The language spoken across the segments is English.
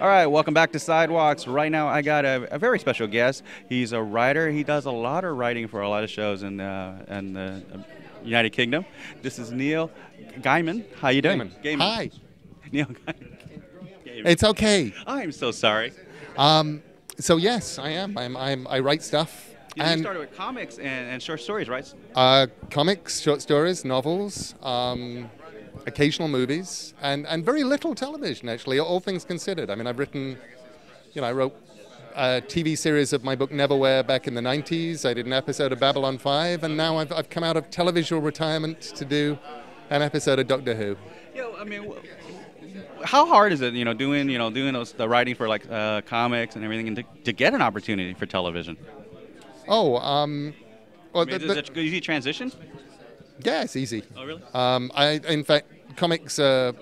All right, welcome back to Sidewalks. Right now, I got a very special guest. He's a writer. He does a lot of writing for a lot of shows in the United Kingdom. This is Neil Gaiman. How you doing? Gaiman. Hi. Neil Gaiman. It's okay. I'm so sorry. So yes, I am. I write stuff. You started with comics and short stories, right? Comics, short stories, novels, occasional movies, and very little television, actually, all things considered. I mean, I've written, I wrote a TV series of my book Neverwhere back in the 90s. I did an episode of Babylon 5, and now I've come out of televisual retirement to do an episode of Doctor Who. I mean, how hard is it, doing the writing for like comics and everything, and to get an opportunity for television? Well, is it an easy transition? Yeah, it's easy. Oh, really? In fact, comics, you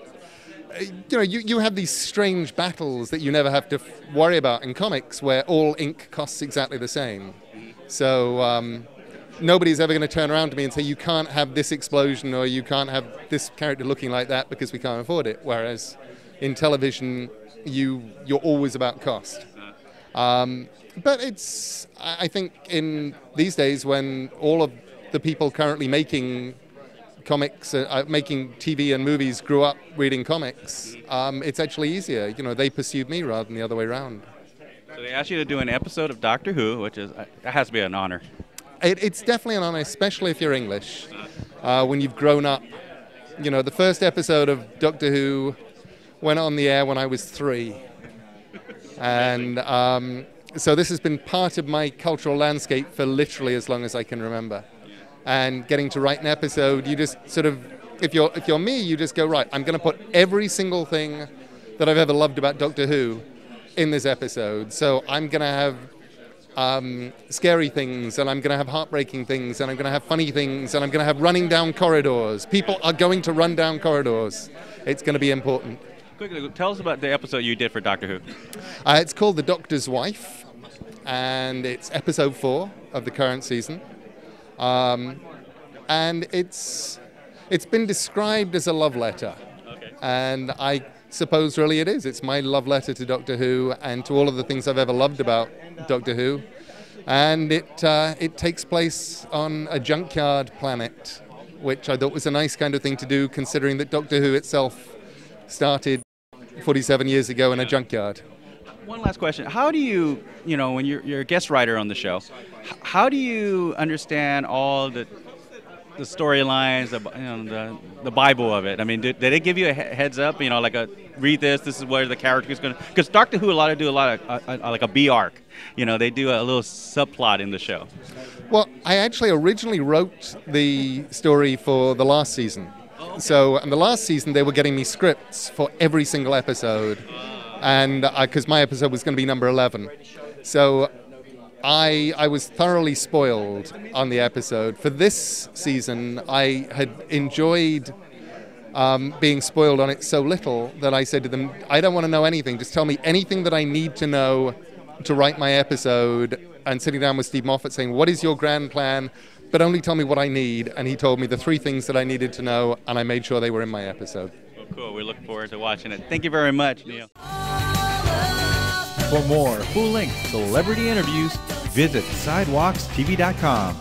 have these strange battles that you never have to worry about in comics, where all ink costs exactly the same. So nobody's ever going to turn around to me and say, you can't have this explosion or you can't have this character looking like that because we can't afford it. Whereas in television, you're always about cost. But I think in these days when all of the people currently making comics, making TV and movies grew up reading comics, it's actually easier. They pursued me rather than the other way around. So they asked you to do an episode of Doctor Who, which that has to be an honor. It's definitely an honor, especially if you're English. When you've grown up, the first episode of Doctor Who went on the air when I was 3. And so this has been part of my cultural landscape for literally as long as I can remember. And getting to write an episode, you just sort of, if you're me, you just go, right, I'm going to put every single thing that I've ever loved about Doctor Who in this episode. So I'm going to have scary things, and I'm going to have heartbreaking things, and I'm going to have funny things, and I'm going to have running down corridors. People are going to run down corridors. It's going to be important. Quickly, tell us about the episode you did for Doctor Who. It's called The Doctor's Wife, and it's episode 4 of the current season. And it's been described as a love letter. Okay. And I suppose really it is. It's my love letter to Doctor Who and to all of the things I've ever loved about Doctor Who. And it takes place on a junkyard planet, which I thought was a nice kind of thing to do, considering that Doctor Who itself started 47 years ago in a junkyard. One last question. How do you, when you're a guest writer on the show, how do you understand all the storylines, the Bible of it? I mean, did they give you a heads up, read this is where the character is going to... Because Doctor Who do a lot of, like a B arc. They do a little subplot in the show. Well, I actually originally wrote the story for the last season. Oh, okay. So in the last season, they were getting me scripts for every single episode. And because my episode was going to be number 11. So I was thoroughly spoiled on the episode. For this season, I had enjoyed being spoiled on it so little that I said to them, I don't want to know anything. Just tell me anything that I need to know to write my episode. And sitting down with Steve Moffat saying, what is your grand plan? But only tell me what I need. And he told me the 3 things that I needed to know, and I made sure they were in my episode. Well, cool. We look forward to watching it. Thank you very much, Neil. For more full-length celebrity interviews, visit sidewalkstv.com.